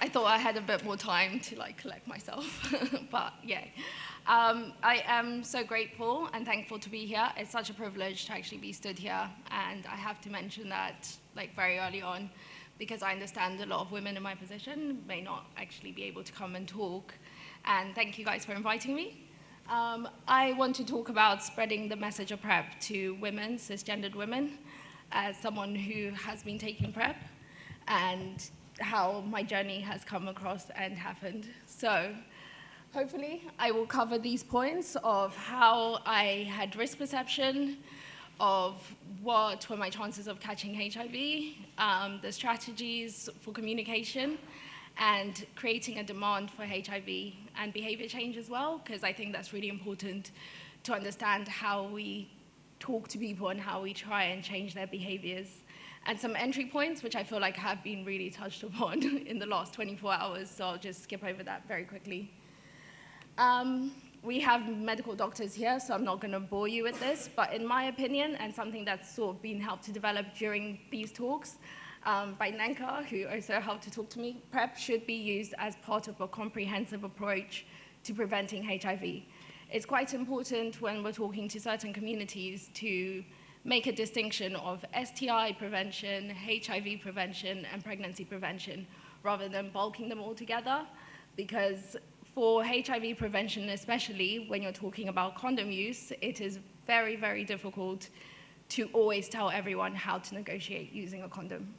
thought I had a bit more time to collect myself, but yeah. I am so grateful and thankful to be here. It's such a privilege to actually be stood here, and I have to mention that very early on, because I understand a lot of women in my position may not actually be able to come and talk, and thank you guys for inviting me. I want to talk about spreading the message of PrEP to women, cisgendered women, as someone who has been taking PrEP, and how my journey has come across and happened. So hopefully I will cover these points of how I had risk perception, of what were my chances of catching HIV, the strategies for communication, and creating a demand for HIV and behavior change as well, because I think that's really important to understand how we talk to people and how we try and change their behaviors. And some entry points, which I feel like have been really touched upon in the last 24 hours, so I'll just skip over that very quickly. We have medical doctors here, so I'm not going to bore you with this, but in my opinion, and something that's sort of been helped to develop during these talks by Nenka, who also helped to talk to me, PrEP should be used as part of a comprehensive approach to preventing HIV. It's quite important when we're talking to certain communities to make a distinction of STI prevention, HIV prevention, and pregnancy prevention, rather than bulking them all together, because for HIV prevention, especially when you're talking about condom use, it is very, very difficult to always tell everyone how to negotiate using a condom.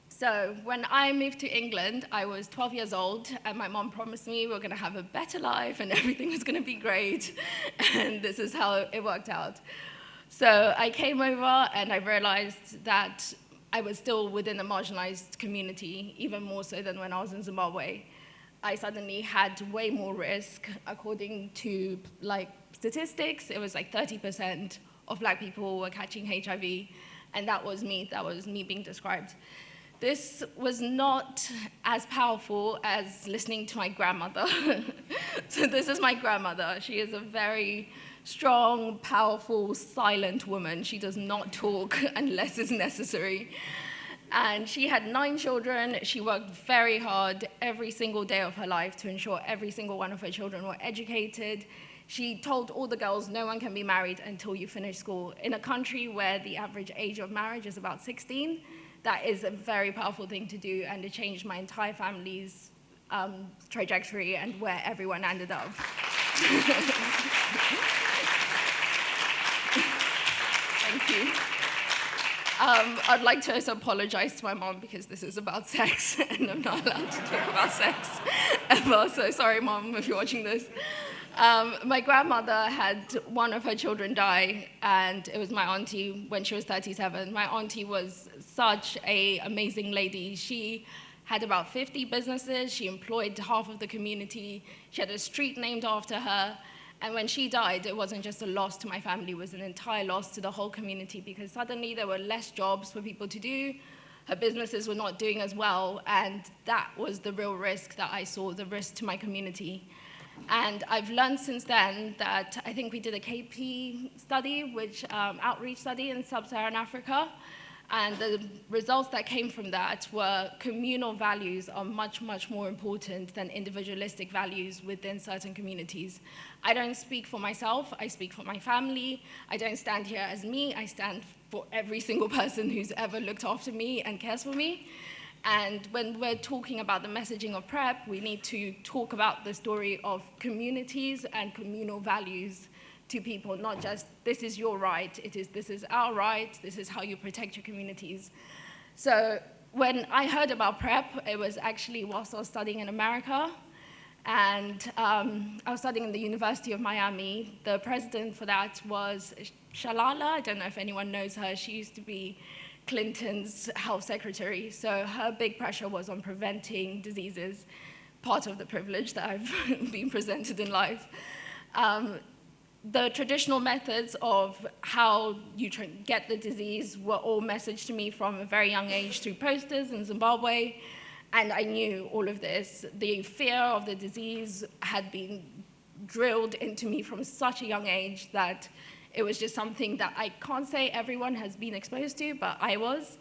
So when I moved to England, I was 12 years old, and my mom promised me we were going to have a better life and everything was going to be great, and this is how it worked out. So I came over and I realized that I was still within a marginalized community, even more so than when I was in Zimbabwe. I suddenly had way more risk. According to statistics, it was 30% of Black people were catching HIV, and that was me being described. This was not as powerful as listening to my grandmother. So this is my grandmother. She is a very strong, powerful, silent woman. She does not talk unless it's necessary. And she had 9 children. She worked very hard every single day of her life to ensure every single one of her children were educated. She told all the girls, no one can be married until you finish school. In a country where the average age of marriage is about 16, that is a very powerful thing to do, and it changed my entire family's trajectory and where everyone ended up. Thank you. I'd like to also apologize to my mom because this is about sex and I'm not allowed to talk about sex ever, so sorry mom if you're watching this. My grandmother had one of her children die, and it was my auntie when she was 37. My auntie was such an amazing lady. She had about 50 businesses. She employed half of the community. She had a street named after her. And when she died, it wasn't just a loss to my family, it was an entire loss to the whole community, because suddenly there were less jobs for people to do, her businesses were not doing as well, and that was the real risk that I saw, the risk to my community. And I've learned since then that I think we did a KP study, which outreach study in sub-Saharan Africa, and the results that came from that were communal values are much, much more important than individualistic values within certain communities. I don't speak for myself, I speak for my family. I don't stand here as me, I stand for every single person who's ever looked after me and cares for me. And when we're talking about the messaging of PrEP, we need to talk about the story of communities and communal values to people, not just this is your right, this is our right, this is how you protect your communities. So when I heard about PrEP, it was actually whilst I was studying in America, and I was studying in the University of Miami. The president for that was Shalala. I don't know if anyone knows her. She used to be Clinton's health secretary, so her big pressure was on preventing diseases, part of the privilege that I've been presented in life. The traditional methods of how you get the disease were all messaged to me from a very young age through posters in Zimbabwe, and I knew all of this. The fear of the disease had been drilled into me from such a young age that it was just something that I can't say everyone has been exposed to, but I was.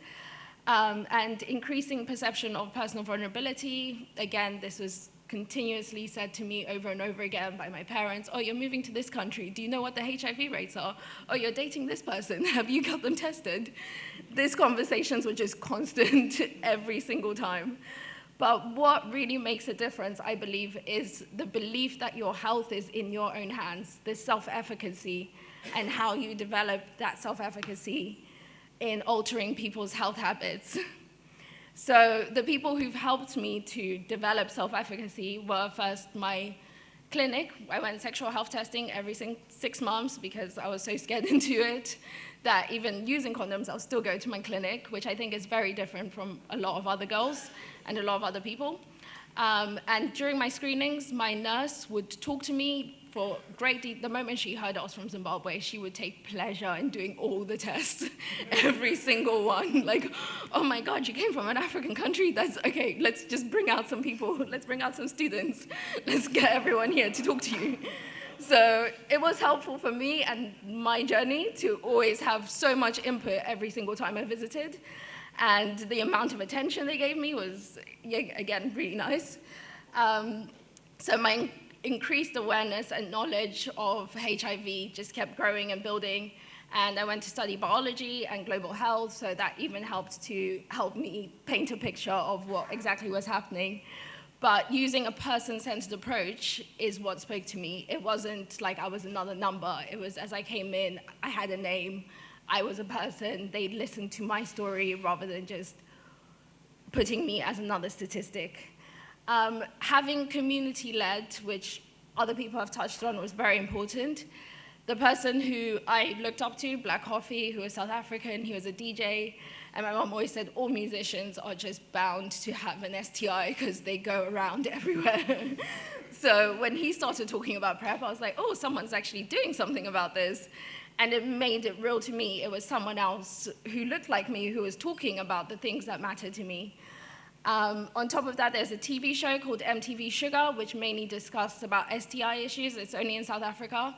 And increasing perception of personal vulnerability. Again, this was continuously said to me over and over again by my parents. Oh, you're moving to this country. Do you know what the HIV rates are? Oh, you're dating this person. Have you got them tested? These conversations were just constant every single time. But what really makes a difference, I believe, is the belief that your health is in your own hands, this self-efficacy, and how you develop that self-efficacy in altering people's health habits. So the people who've helped me to develop self-efficacy were first my clinic. I went sexual health testing every 6 months because I was so scared into it that even using condoms, I'll still go to my clinic, which I think is very different from a lot of other girls and a lot of other people. And during my screenings, my nurse would talk to me for the moment she heard I was from Zimbabwe, she would take pleasure in doing all the tests, every single one. Like, oh my God, you came from an African country? That's okay, let's just bring out some people, let's bring out some students. Let's get everyone here to talk to you. So it was helpful for me and my journey to always have so much input every single time I visited. And the amount of attention they gave me was, again, really nice. So my increased awareness and knowledge of HIV just kept growing and building. And I went to study biology and global health, so that even helped me paint a picture of what exactly was happening. But using a person-centered approach is what spoke to me. It wasn't like I was another number. It was as I came in, I had a name, I was a person. They'd listen to my story rather than just putting me as another statistic. Having community-led, which other people have touched on, was very important. The person who I looked up to, Black Coffee, who was South African, he was a DJ, and my mom always said all musicians are just bound to have an STI because they go around everywhere. So when he started talking about PrEP, I was like, oh, someone's actually doing something about this. And it made it real to me. It was someone else who looked like me who was talking about the things that mattered to me. On top of that, there's a TV show called MTV Sugar, which mainly discussed about STI issues. It's only in South Africa,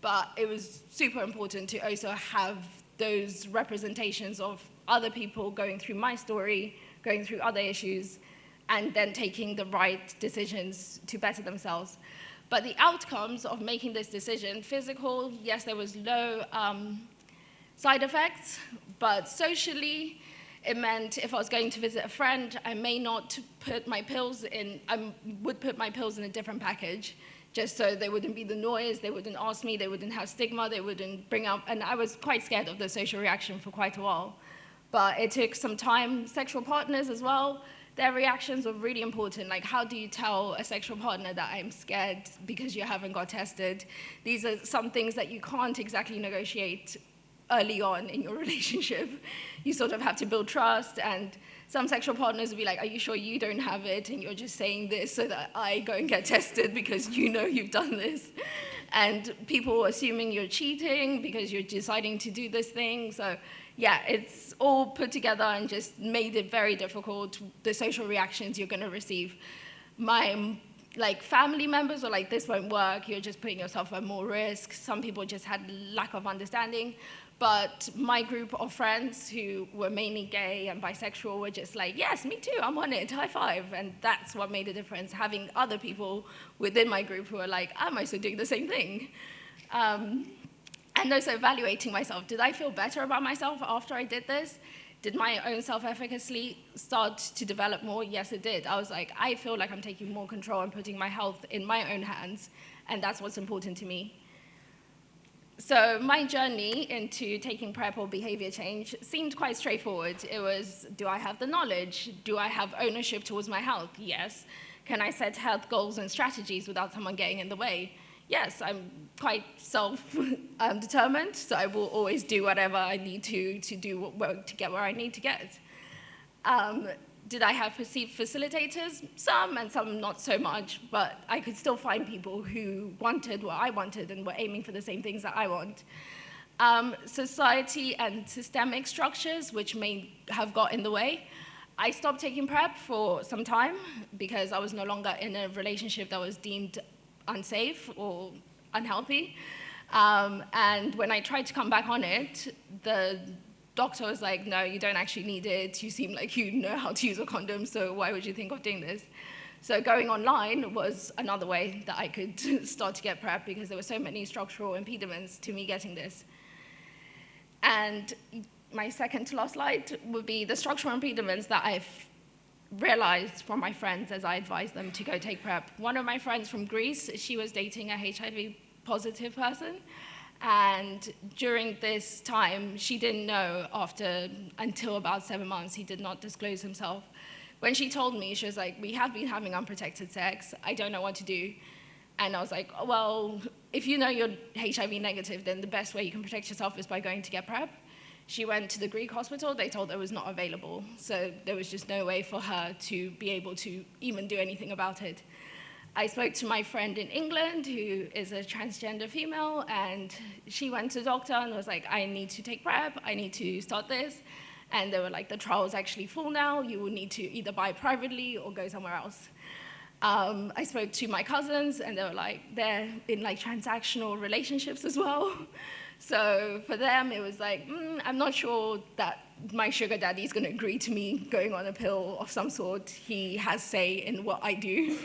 but it was super important to also have those representations of other people going through my story, going through other issues, and then taking the right decisions to better themselves. But the outcomes of making this decision, physical, yes, there was low side effects, but socially, it meant if I was going to visit a friend, I may not put my pills in, I would put my pills in a different package, just so there wouldn't be the noise, they wouldn't ask me, they wouldn't have stigma, they wouldn't bring up, and I was quite scared of the social reaction for quite a while. But it took some time. Sexual partners as well, their reactions were really important. Like, how do you tell a sexual partner that I'm scared because you haven't got tested? These are some things that you can't exactly negotiate early on in your relationship. You sort of have to build trust, and some sexual partners will be like, are you sure you don't have it? And you're just saying this so that I go and get tested because you know you've done this. And people assuming you're cheating because you're deciding to do this thing. So yeah, it's all put together and just made it very difficult, the social reactions you're gonna receive. My family members were like, this won't work, you're just putting yourself at more risk. Some people just had lack of understanding. But my group of friends who were mainly gay and bisexual were just like, yes, me too, I'm on it, high five. And that's what made a difference, having other people within my group who were like, I'm also doing the same thing. And also evaluating myself. Did I feel better about myself after I did this? Did my own self-efficacy start to develop more? Yes, it did. I was like, I feel like I'm taking more control and putting my health in my own hands, and that's what's important to me. So my journey into taking PrEP or behavior change seemed quite straightforward. It was, do I have the knowledge? Do I have ownership towards my health? Yes. Can I set health goals and strategies without someone getting in the way? Yes, I'm quite self-determined, so I will always do whatever I need to get where I need to get. Did I have perceived facilitators? Some, and some not so much, but I could still find people who wanted what I wanted and were aiming for the same things that I want. Society and systemic structures, which may have got in the way. I stopped taking PrEP for some time because I was no longer in a relationship that was deemed unsafe or unhealthy. And when I tried to come back on it, the doctor was like, no, you don't actually need it. You seem like you know how to use a condom, so why would you think of doing this? So going online was another way that I could start to get PrEP because there were so many structural impediments to me getting this. And my second to last slide would be the structural impediments that I've realized from my friends as I advised them to go take PrEP. One of my friends from Greece, she was dating a HIV positive person. And during this time, she didn't know until about 7 months, he did not disclose himself. When she told me, she was like, we have been having unprotected sex. I don't know what to do. And I was like, oh, well, if you know you're HIV negative, then the best way you can protect yourself is by going to get PrEP. She went to the Greek hospital. They told her it was not available. So there was just no way for her to be able to even do anything about it. I spoke to my friend in England, who is a transgender female, and she went to the doctor and was like, I need to take PrEP. I need to start this. And they were like, the trial is actually full now. You will need to either buy privately or go somewhere else. I spoke to my cousins, and they were like, they're in like transactional relationships as well. So for them, it was like, I'm not sure that my sugar daddy is going to agree to me going on a pill of some sort. He has say in what I do.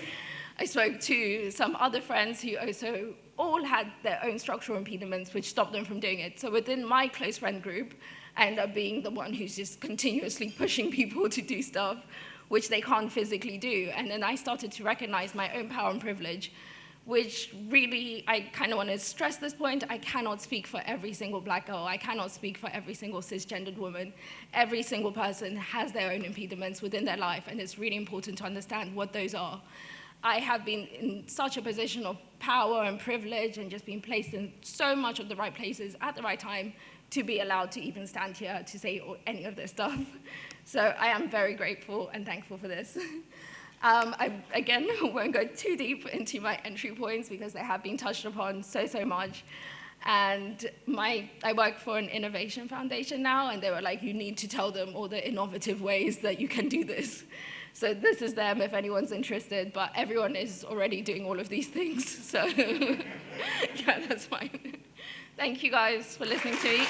I spoke to some other friends who also all had their own structural impediments, which stopped them from doing it. So within my close friend group, I ended up being the one who's just continuously pushing people to do stuff which they can't physically do. And then I started to recognize my own power and privilege, which really, I kind of want to stress this point. I cannot speak for every single Black girl. I cannot speak for every single cisgendered woman. Every single person has their own impediments within their life, and it's really important to understand what those are. I have been in such a position of power and privilege and just been placed in so much of the right places at the right time to be allowed to even stand here to say any of this stuff. So I am very grateful and thankful for this. I, again, won't go too deep into my entry points because they have been touched upon so much. And I work for an innovation foundation now, and they were like, you need to tell them all the innovative ways that you can do this. So this is them if anyone's interested, but everyone is already doing all of these things. So yeah, that's fine. Thank you guys for listening to me.